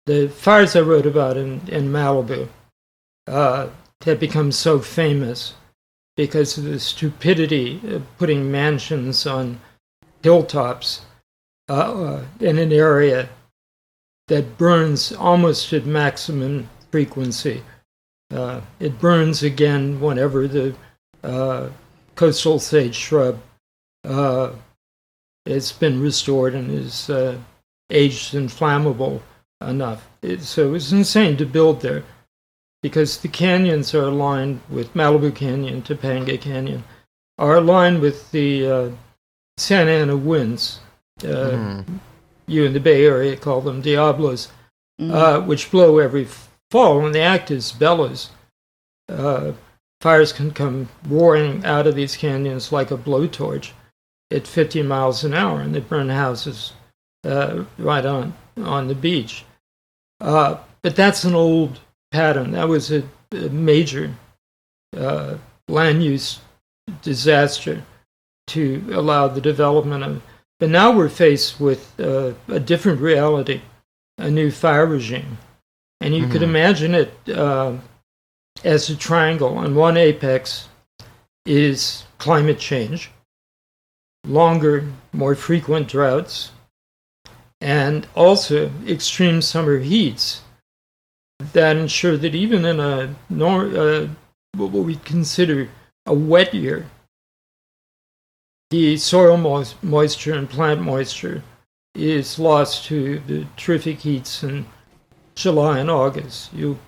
the fires I wrote about in Malibu had become so famous because of the stupidity of putting mansions on hilltops in an area that burns almost at maximum frequency. It burns again whenever the coastal sage shrub has been restored and is aged and flammable enough. So it was insane to build there because the canyons are aligned with Malibu Canyon, Topanga Canyon, are aligned with the Santa Ana winds. You in the Bay Area call them Diablos, which blow every fall, and they act as bellows. Fires can come roaring out of these canyons like a blowtorch at 50 miles an hour, and they burn houses right on the beach. But that's an old pattern. That was a major land use disaster to allow the development of. But now we're faced with a different reality, a new fire regime. And you could imagine it as a triangle. On one apex is climate change, longer, more frequent droughts, and also extreme summer heats that ensure that even in what we consider a wet year, the soil moisture and plant moisture is lost to the terrific heats in July and August. You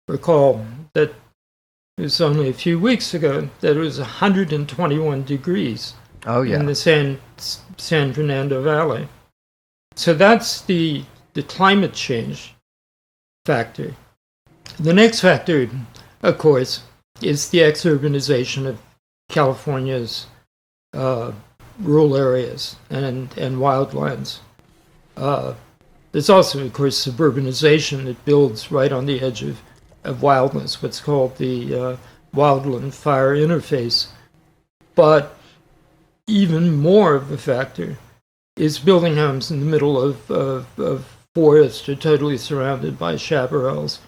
recall that it was only a few weeks ago that it was 121 degrees in the San Fernando Valley. So that's the climate change factor. The next factor, of course, is the exurbanization of California's rural areas and wildlands. There's also, of course, suburbanization that builds right on the edge of wildness, what's called the wildland fire interface. But even more of a factor is building homes in the middle of forests or totally surrounded by chaparrals.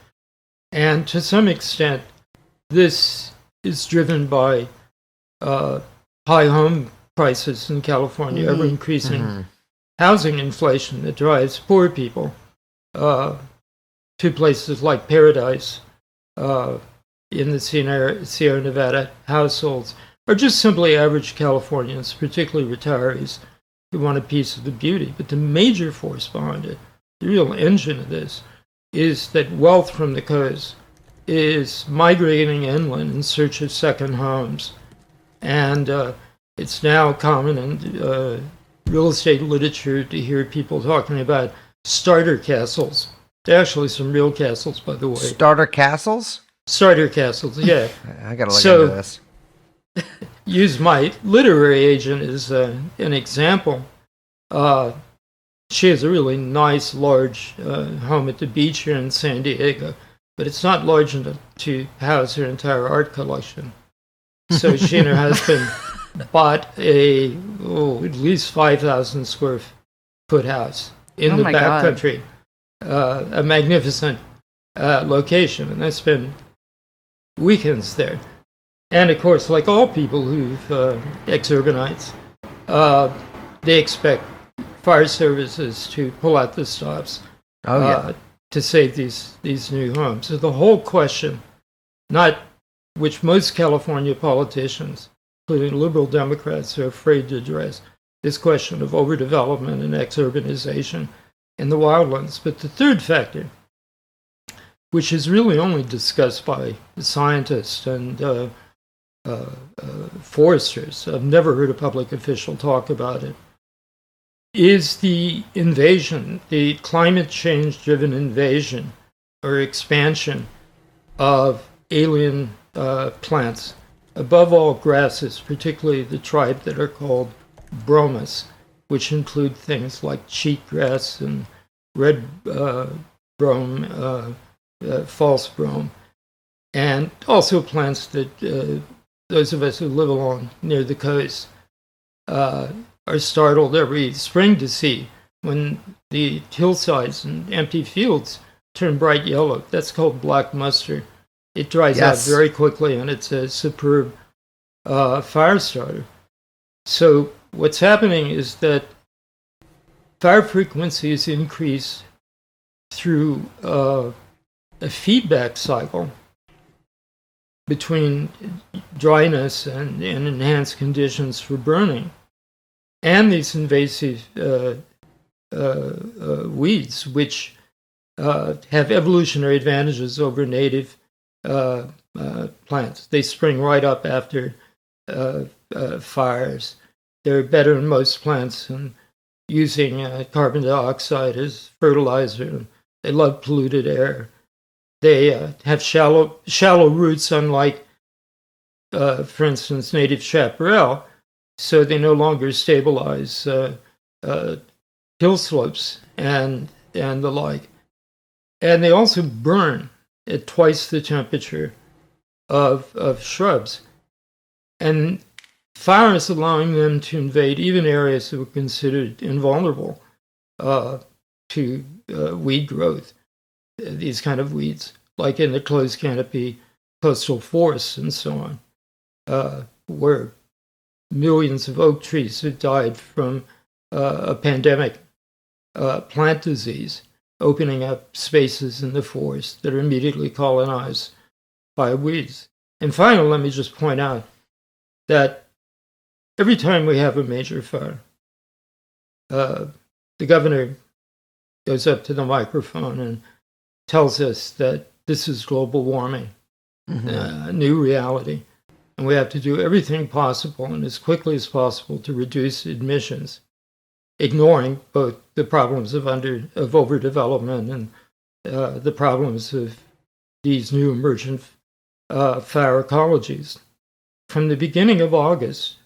And to some extent, this is driven by high home prices in California, ever-increasing housing inflation that drives poor people to places like Paradise in the Sierra Nevada households, or just simply average Californians, particularly retirees, who want a piece of the beauty. But the major force behind it, the real engine of this, is that wealth from the coast is migrating inland in search of second homes. And it's now common in real estate literature to hear people talking about starter castles. There are actually some real castles, by the way. Starter castles? Starter castles, yeah. I gotta look into this. Use my literary agent as an example. She has a really nice, large home at the beach here in San Diego, but it's not large enough to house her entire art collection. So she and her husband bought at least 5,000 square foot house in the backcountry, a magnificent location, and I spent weekends there. And of course, like all people who've ex-urbanites, they expect fire services to pull out the stops to save these new homes. So the whole question, not which most California politicians, including liberal Democrats, are afraid to address, this question of overdevelopment and ex-urbanization in the wildlands. But the third factor, which is really only discussed by scientists and foresters, I've never heard a public official talk about it, is the invasion, the climate change-driven invasion or expansion of alien plants, above all grasses, particularly the tribe that are called bromus, which include things like cheatgrass and red brome, false brome, and also plants that those of us who live along near the coast are startled every spring to see when the hillsides and empty fields turn bright yellow. That's called black mustard. It dries out very quickly, and it's a superb fire starter. So what's happening is that fire frequency is increased through a feedback cycle between dryness and enhanced conditions for burning, and these invasive weeds, which have evolutionary advantages over native plants. They spring right up after fires. They're better than most plants in using carbon dioxide as fertilizer. They love polluted air. They have shallow roots, unlike, for instance, native chaparral, so they no longer stabilize hill slopes and the like. And they also burn at twice the temperature of shrubs. And fire is allowing them to invade even areas that were considered invulnerable to weed growth, these kind of weeds, like in the closed canopy coastal forests and so on, where millions of oak trees have died from a pandemic plant disease, opening up spaces in the forest that are immediately colonized by weeds. And finally, let me just point out that every time we have a major fire, the governor goes up to the microphone and tells us that this is global warming, a new reality, and we have to do everything possible and as quickly as possible to reduce emissions, ignoring both the problems of overdevelopment and the problems of these new emergent fire ecologies. From the beginning of August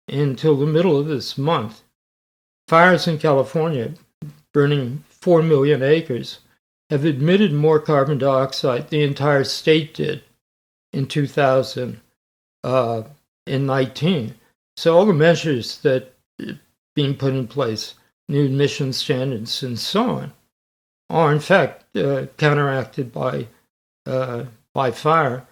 until the middle of this month, fires in California, burning 4 million acres, have emitted more carbon dioxide than the entire state did in 2019. So all the measures that are being put in place, new emission standards and so on, are in fact counteracted by fire.